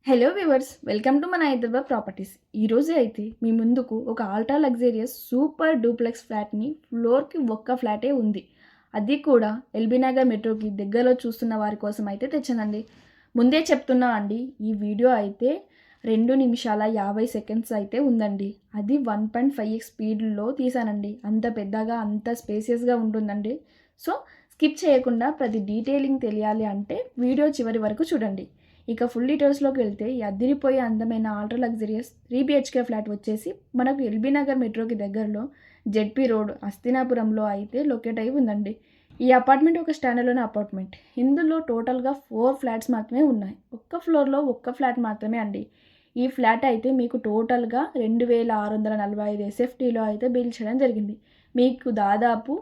Hello viewers, welcome to మన Hyderabad properties. ఈరోజు అయితే మీ ముందుకు ఒక ఆల్ట్రా లగ్జరియస్ సూపర్ డూప్లెక్స్ ఫ్లాట్ని ఫ్లోర్కి ఒక్క ఫ్లాటే ఉంది. అది కూడా ఎల్బీ నగర్ మెట్రోకి దగ్గరలో చూస్తున్న వారి కోసం అయితే తెచ్చానండి. ముందే చెప్తున్నా అండి, ఈ వీడియో అయితే 2 నిమిషాల 50 సెకండ్స్ అయితే ఉందండి. అది 1.5x స్పీడ్లో తీసానండి. అంత పెద్దగా అంత స్పేసియస్గా ఉంటుందండి. సో స్కిప్ చేయకుండా ప్రతి డీటెయిలింగ్ తెలియాలి అంటే వీడియో చివరి వరకు చూడండి. ఇక ఫుల్ డీటెయిల్స్లోకి వెళ్తే ఈ అదిరిపోయే అందమైన ఆల్ట్రా లగ్జరియస్ 3 BHK ఫ్లాట్ వచ్చేసి మనకు ఎల్బీ నగర్ మెట్రోకి దగ్గరలో జెడ్పీ రోడ్ హస్తినాపురంలో అయితే లొకేట్ అయి ఉందండి. ఈ అపార్ట్మెంట్ ఒక స్టాండర్లోని అపార్ట్మెంట్. ఇందులో టోటల్గా 4 ఫ్లాట్స్ మాత్రమే ఉన్నాయి. ఒక్క ఫ్లోర్లో ఒక్క ఫ్లాట్ మాత్రమే అండి. ఈ ఫ్లాట్ అయితే మీకు టోటల్గా 2645 SFTలో అయితే బిల్ చేయడం జరిగింది. మీకు దాదాపు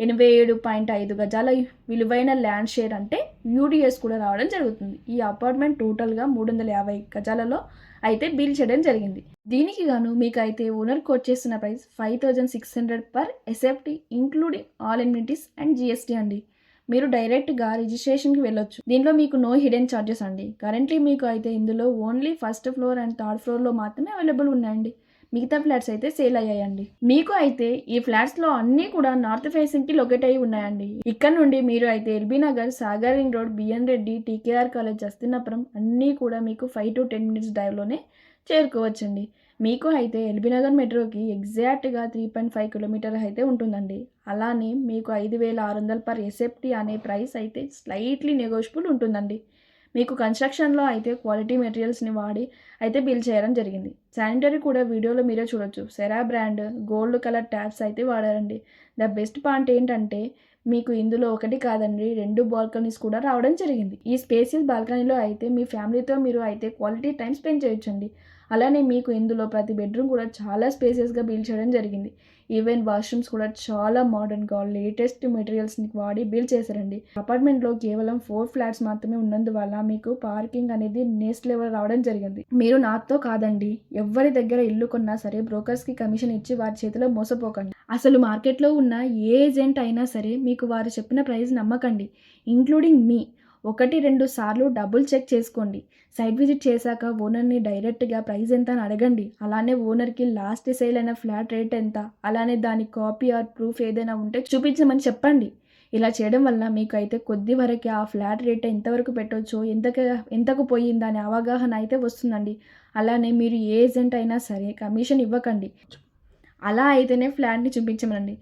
87.5 గజాల విలువైన ల్యాండ్ షేర్ అంటే యూడిఎస్ కూడా రావడం జరుగుతుంది. ఈ అపార్ట్మెంట్ టోటల్గా 350 గజాలలో అయితే బిల్ చేయడం జరిగింది. దీనికి గాను మీకు అయితే ఓనర్ కోట్ చేస్తున్న price 5600 per SFT including all amenities and GST అండి. మీరు డైరెక్ట్గా రిజిస్ట్రేషన్కి వెళ్ళొచ్చు. దీనిలో మీకు నో హిడెన్ ఛార్జెస్ అండి. కరెంట్లీ మీకు అయితే ఇందులో only first floor and third ఫ్లోర్లో మాత్రమే అవైలబుల్ ఉన్నాయండి. మిగతా ఫ్లాట్స్ అయితే సేల్ అయ్యాయండి. మీకు అయితే ఈ ఫ్లాట్స్లో అన్నీ కూడా నార్త్ ఫేసింగ్కి లొకేట్ అయ్యి ఉన్నాయండి. ఇక్కడ నుండి మీరు అయితే LB Nagar, Sagar ring road, BN Reddy, TKR college, Hastinapuram అన్నీ కూడా మీకు 5 to 10 minutes డ్రైవ్లోనే చేరుకోవచ్చండి. మీకు అయితే ఎల్బీ నగర్ మెట్రోకి ఎగ్జాక్ట్గా 3.5 కిలోమీటర్ అయితే ఉంటుందండి. అలానే మీకు 5600 పర్ ఎస్ఎఫ్టీ అనే ప్రైస్ అయితే స్లైట్లీ నెగోషియబుల్ ఉంటుందండి. మీకు కన్స్ట్రక్షన్లో అయితే క్వాలిటీ మెటీరియల్స్ని వాడి అయితే బిల్ చేయడం జరిగింది. శానిటరీ కూడా వీడియోలో మీరే చూడొచ్చు. Cera brand gold colour taps అయితే వాడారండి. ద బెస్ట్ పాయింట్ ఏంటంటే మీకు ఇందులో ఒకటి కాదండి 2 బాల్కనీస్ కూడా రావడం జరిగింది. ఈ స్పేసియస్ బాల్కనీలో అయితే మీ ఫ్యామిలీతో మీరు అయితే క్వాలిటీ టైం స్పెండ్ చేయొచ్చండి. అలానే మీకు ఇందులో ప్రతి బెడ్రూమ్ కూడా చాలా స్పేసియస్గా బిల్డ్ చేయడం జరిగింది. ఈవెన్ వాష్రూమ్స్ కూడా చాలా మోడర్న్గా లేటెస్ట్ మెటీరియల్స్ని వాడి బిల్డ్ చేశారండి. అపార్ట్మెంట్లో కేవలం 4 ఫ్లాట్స్ మాత్రమే ఉన్నందువల్ల మీకు పార్కింగ్ అనేది నెక్స్ట్ లెవెల్ రావడం జరిగింది. మీరు నాతో కాదండి, ఎవరి దగ్గర ఇల్లు కొన్నా సరే బ్రోకర్స్కి కమిషన్ ఇచ్చి వారి చేతిలో మోసపోకండి. అసలు మార్కెట్లో ఉన్న ఏ ఏజెంట్ అయినా సరే మీకు వారు చెప్పిన ప్రైస్ నమ్మకండి. ఇంక్లూడింగ్ మీ 1-2 సార్లు డబుల్ చెక్ చేసుకోండి. సైట్ విజిట్ చేశాక ఓనర్ని డైరెక్ట్గా ప్రైస్ ఎంత అని అడగండి. అలానే ఓనర్కి లాస్ట్ సేల్ అయిన ఫ్లాట్ రేట్ ఎంత, అలానే దాని కాపీ ఆర్ ప్రూఫ్ ఏదైనా ఉంటే చూపించమని చెప్పండి. ఇలా చేయడం వల్ల మీకు అయితే కొద్ది వరకు ఆ ఫ్లాట్ రేట్ ఎంతవరకు పెట్టవచ్చో, ఎంతకు పోయింది అనే అవగాహన అయితే వస్తుందండి. అలానే మీరు ఏ ఏజెంట్ అయినా సరే కమిషన్ ఇవ్వకండి. అలా అయితేనే ఫ్లాట్ని చూపించమనండి.